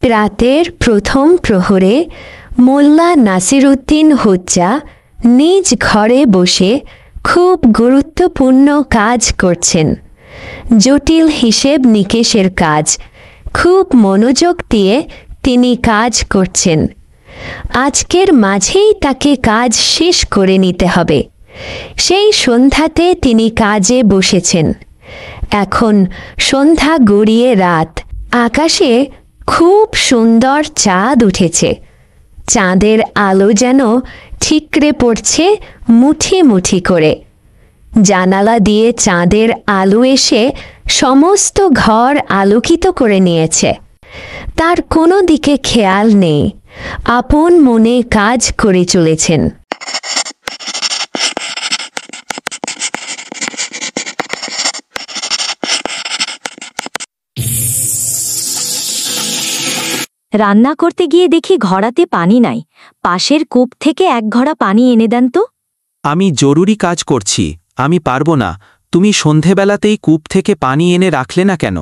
রাতের প্রথম প্রহরে মোল্লা নাসিরউদ্দিন হোজ্জা নিজ ঘরে বসে খুব গুরুত্বপূর্ণ কাজ করছেন। জটিল হিসেব নিকেশের কাজ। খুব মনোযোগ দিয়ে তিনি কাজ করছেন। আজকের মাঝেই তাকে কাজ শেষ করে নিতে হবে। সেই সন্ধ্যাতে তিনি কাজে বসেছেন। এখন সন্ধ্যা গড়িয়ে রাত। আকাশে খুব সুন্দর চাঁদ উঠেছে। চাঁদের আলো যেন ঠিকরে পড়ছে মুঠি মুঠি করে। জানালা দিয়ে চাঁদের আলো এসে সমস্ত ঘর আলোকিত করে নিয়েছে। তার কোনো দিকে খেয়াল নেই, আপন মনে কাজ করে চলেছেন। রান্না করতে গিয়ে দেখি ঘড়াতে পানি নাই। পাশের কূপ থেকে এক ঘড়া পানি এনে দেন তো। আমি জরুরি কাজ করছি, আমি পারবো না। তুমি সন্ধেবেলাতেই কূপ থেকে পানি এনে রাখলে না কেন?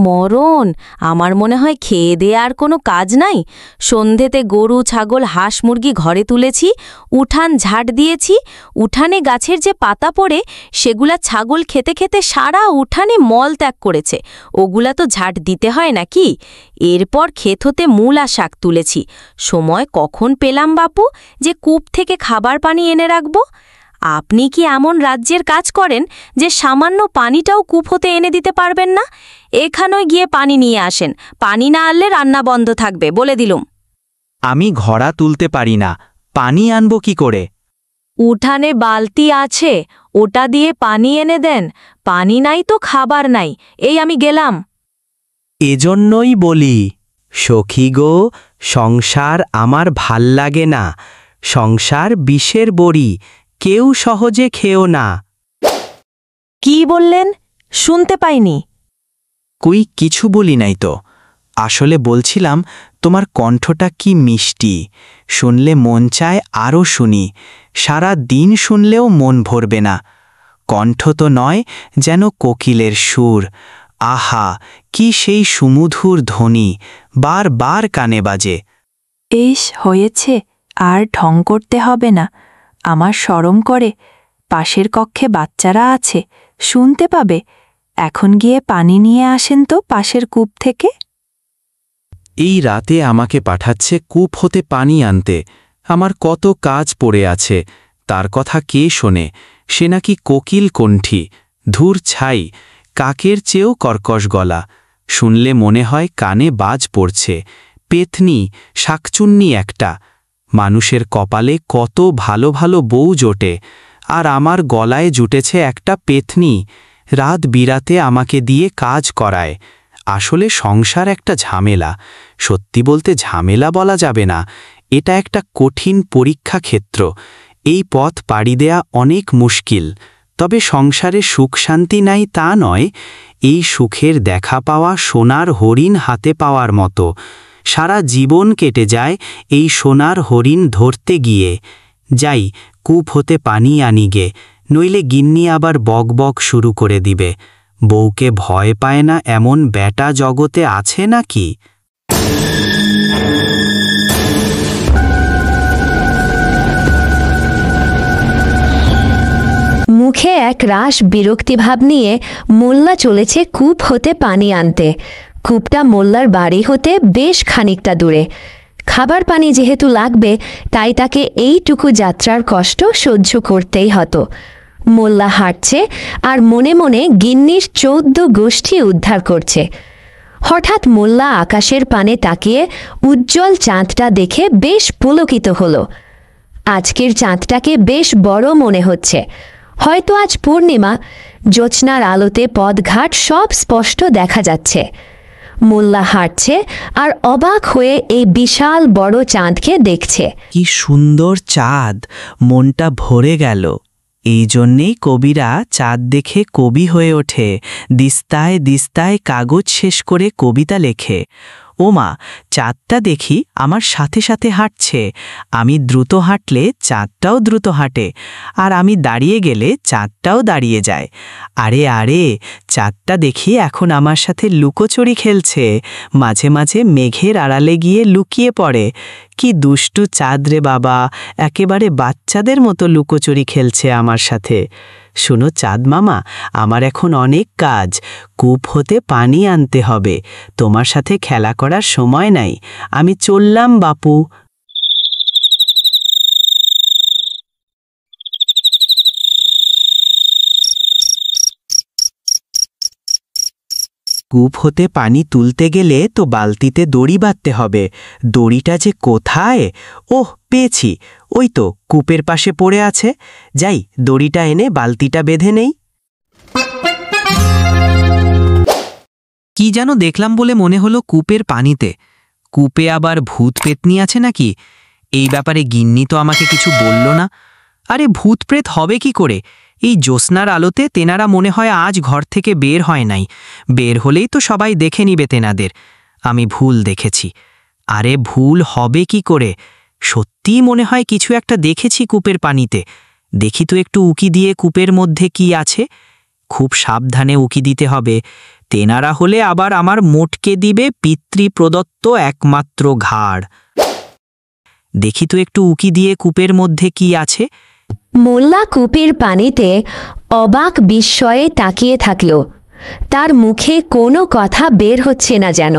মরণ, আমার মনে হয় খেয়ে দিয়ে আর কোনো কাজ নাই। সন্ধেতে গরু ছাগল হাঁস মুরগি ঘরে তুলেছি, উঠান ঝাড় দিয়েছি। উঠানে গাছের যে পাতা পড়ে সেগুলা ছাগল খেতে খেতে সারা উঠানে মল ত্যাগ করেছে। ওগুলা তো ঝাড় দিতে হয় নাকি? এরপর ক্ষেত হতে মূলা শাক তুলেছি। সময় কখন পেলাম বাপু যে কূপ থেকে খাবার পানি এনে রাখব? আপনি কি এমন রাজ্যের কাজ করেন যে সামান্য পানিটাও কূপ হতে এনে দিতে পারবেন না? এখানেই গিয়ে পানি নিয়ে আসেন। পানি না আনলে রান্না বন্ধ থাকবে, বলে দিলুম। আমি ঘড়া তুলতে পারি না, পানি আনবো কি করে? উঠানে বালতি আছে, ওটা দিয়ে পানি এনে দেন। পানি নাই তো খাবার নাই। এই আমি গেলাম। এজন্যই বলি, সখী গো, সংসার আমার ভাল লাগে না। সংসার বিষের বড়ি, কেউ সহজে খেও না। কি বললেন? শুনতে পাইনি। কই কিছু বলি নাই তো। আসলে বলছিলাম তোমার কণ্ঠটা কি মিষ্টি, শুনলে মন চায় আরও শুনি। সারা দিন শুনলেও মন ভরবে না। কণ্ঠ তো নয়, যেন কোকিলের সুর। আহা, কি সেই সুমধুর ধ্বনি, বার বার কানে বাজে। হয়েছে, আর ঢং করতে হবে না। আমার শরম করে। পাশের কক্ষে বাচ্চারা আছে, শুনতে পাবে। এখন গিয়ে পানি নিয়ে আসেন তো পাশের কূপ থেকে। এই রাতে আমাকে পাঠাচ্ছে কূপ হতে পানি আনতে। আমার কত কাজ পড়ে আছে, তার কথা কে শোনে? সে নাকি কোকিল কণ্ঠী। ধূর ছাই, কাকের চেয়েও কর্কশ গলা। শুনলে মনে হয় কানে বাজ পড়ছে। পেতনি, শাকচুন্নি একটা। মানুষের কপালে কত ভালো ভালো বউ জোটে, আর আমার গলায় জুটেছে একটা পেতনি। রাত বিরাতে আমাকে দিয়ে কাজ করায়। আসলে সংসার একটা ঝামেলা। সত্যি বলতে ঝামেলা বলা যাবে না, এটা একটা কঠিন পরীক্ষা ক্ষেত্র। এই পথ পাড়ি দেয়া অনেক মুশকিল। তবে সংসারে সুখ শান্তি নাই তা নয়। এই সুখের দেখা পাওয়া সোনার হরিণ হাতে পাওয়ার মতো। সারা জীবন কেটে যায় এই সোনার হরিণ ধরতে গিয়ে। যাই, কূপ হতে পানি আনি গে, নইলে গিন্নি আবার বক বক শুরু করে দিবে। বউকে ভয় পায় না এমন ব্যাটা জগতে আছে নাকি? মুখে এক রাশ বিরক্তিভাব নিয়ে মোল্লা চলেছে কূপ হতে পানি আনতে। কূপটা মোল্লার বাড়ি হতে বেশ খানিকটা দূরে। খাবার পানি যেহেতু লাগবে, তাই তাকে এইটুকু যাত্রার কষ্ট সহ্য করতেই হতো। মোল্লা হাঁটছে আর মনে মনে গিন্নির 14 গোষ্ঠী উদ্ধার করছে। হঠাৎ মোল্লা আকাশের পানে তাকিয়ে উজ্জ্বল চাঁদটা দেখে বেশ পুলকিত হল। আজকের চাঁদটাকে বেশ বড় মনে হচ্ছে। হয়তো আজ পূর্ণিমা। জ্যোৎস্নার আলোতে পথঘাট সব স্পষ্ট দেখা যাচ্ছে। মোল্লা হাঁটছে আর অবাক হয়ে এই বিশাল বড় চাঁদকে দেখছে। কি সুন্দর চাঁদ, মনটা ভরে গেল। এই জন্যেই কবিরা চাঁদ দেখে কবি হয়ে ওঠে। দিস্তায় দিস্তায় কাগজ শেষ করে কবিতা লেখে। ওমা, চাঁদটা দেখি আমার সাথে সাথে হাঁটছে। আমি দ্রুত হাঁটলে চাঁদটাও দ্রুত হাঁটে, আর আমি দাঁড়িয়ে গেলে চাঁদটাও দাঁড়িয়ে যায়। আরে আরে, চাঁদটা দেখি এখন আমার সাথে লুকোচুরি খেলছে, মাঝে মাঝে মেঘের আড়ালে গিয়ে লুকিয়ে পড়ে। কি দুষ্টু চাঁদ রে বাবা, একেবারে বাচ্চাদের মতো লুকোচুরি খেলছে আমার সাথে। শোনো চাঁদ মামা, আমার এখন অনেক কাজ, কূপ হতে পানি আনতে হবে। তোমার সাথে খেলা করার সময় নাই, আমি চললাম বাপু। কূপ হতে পানি তুলতে গেলে তো বালতিতে দড়ি বাঁধতে হবে। দড়িটা যে কোথায়? ওহ, পেয়েছি, ওই তো কূপের পাশে পড়ে আছে। যাই, দড়িটা এনে বালতিটা বেঁধে নেই। কি যেন দেখলাম বলে মনে হলো কূপের পানিতে। কূপে আবার ভূত পেতনি আছে নাকি? এই ব্যাপারে গিন্নি তো আমাকে কিছু বলল না। আরে ভূত প্রেত হবে কি করে? এই জ্যোৎস্নার আলোতে তেনারা মনে হয় আজ ঘর থেকে বের হয় নাই। বের হলেই তো সবাই দেখে নিবে তেনাদের। আমি ভুল দেখেছি। আরে ভুল হবে কি করে? সত্যিই মনে হয় কিছু একটা দেখেছি কূপের পানিতে। দেখি তো একটু উকি দিয়ে কূপের মধ্যে কি আছে। খুব সাবধানে উকি দিতে হবে, তেনারা হলে আবার আমার মোটকে দিবে পিতৃপ্রদত্ত একমাত্র ঘাড়। দেখি তো একটু উকি দিয়ে কূপের মধ্যে কি আছে। মোল্লা কূপের পানিতে অবাক বিস্ময়ে তাকিয়ে থাকল। তার মুখে কোনো কথা বের হচ্ছে না যেন।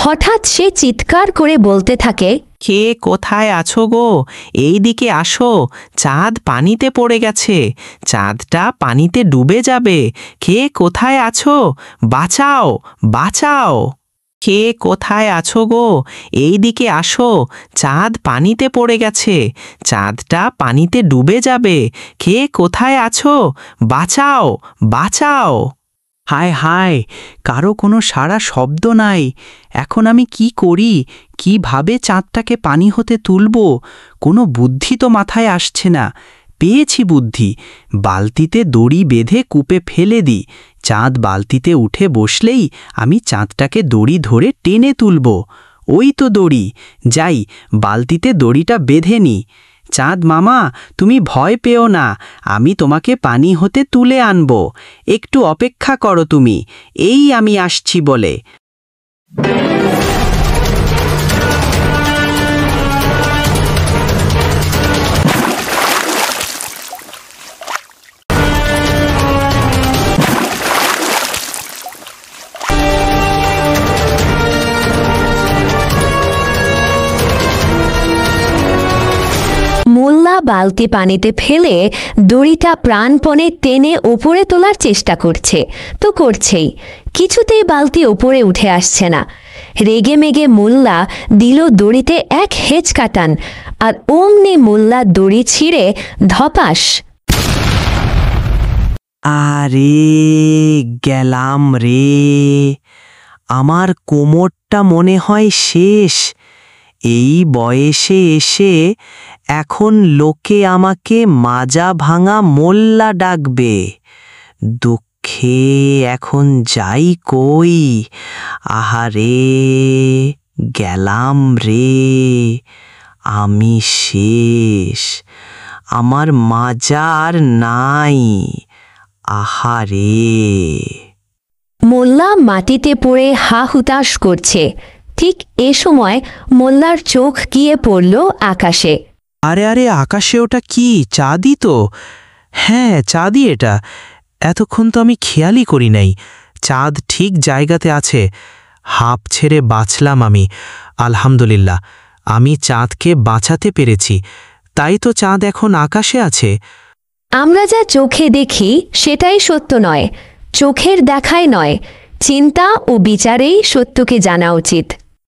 হঠাৎ সে চিৎকার করে বলতে থাকে, কে কোথায় আছো গো? এই দিকে আসো, চাঁদ পানিতে পড়ে গেছে, চাঁদটা পানিতে ডুবে যাবে। কে কোথায় আছো? বাঁচাও, বাঁচাও। কে কোথায় আছো গো? এই দিকে আসো, চাঁদ পানিতে পড়ে গেছে, চাঁদটা পানিতে ডুবে যাবে। কে কোথায় আছো? বাঁচাও, বাঁচাও। হায় হায়, কারো কোনো সারা শব্দ নাই। এখন আমি কি করি? কিভাবে চাঁদটাকে পানি হতে তুলব? কোনো বুদ্ধি তো মাথায় আসছে না। পেয়েছি বুদ্ধি, বালতিতে দড়ি বেঁধে কূপে ফেলে দিই। চাঁদ বালতিতে উঠে বসলেই আমি চাঁদটাকে দড়ি ধরে টেনে তুলব। ওই তো দড়ি, যাই বালতিতে দড়িটা বেঁধে নিই। চাঁদ মামা, তুমি ভয় পেও না, আমি তোমাকে পানি হতে তুলে আনব। একটু অপেক্ষা করো তুমি, এই আমি আসছি বলে। মোল্লা বালতি পানিতে ফেলে দড়িটা প্রাণপণে টেনে ওপরে তোলার চেষ্টা করছে তো করছেই, কিছুতেই বালতি ওপরে উঠে আসছে না। রেগে মেগে মোল্লা দিল দড়িতে এক হেঁচকা টান, আর অমনি মোল্লা দড়ি ছিঁড়ে ধপাস। আরে গেলাম রে, আমার কোমরটা মনে হয় শেষ। এই বয়সে এসে এখন লোকে আমাকে মাজা ভাঙা মোল্লা ডাকবে। দুঃখে এখন যাই কই। আহারে গেলাম রে, আমি শেষ, আমার মাজা আর নাই। আহারে। মোল্লা মাটিতে পড়ে হা হুতাশ করছে। ঠিক এ সময় মোল্লার চোখ গিয়ে পড়ল আকাশে। আরে আরে, আকাশে ওটা কি? চাঁদই তো। হ্যাঁ, চাঁদই এটা। এতক্ষণ তো আমি খেয়ালই করি নাই। চাঁদ ঠিক জায়গাতে আছে। হাঁপ ছেড়ে বাঁচলাম আমি। আলহামদুলিল্লাহ, আমি চাঁদকে বাঁচাতে পেরেছি। তাই তো চাঁদ এখন আকাশে আছে। আমরা যা চোখে দেখি সেটাই সত্য নয়, চোখের দেখাই নয়, চিন্তা ও বিচারেই সত্যকে জানা উচিত।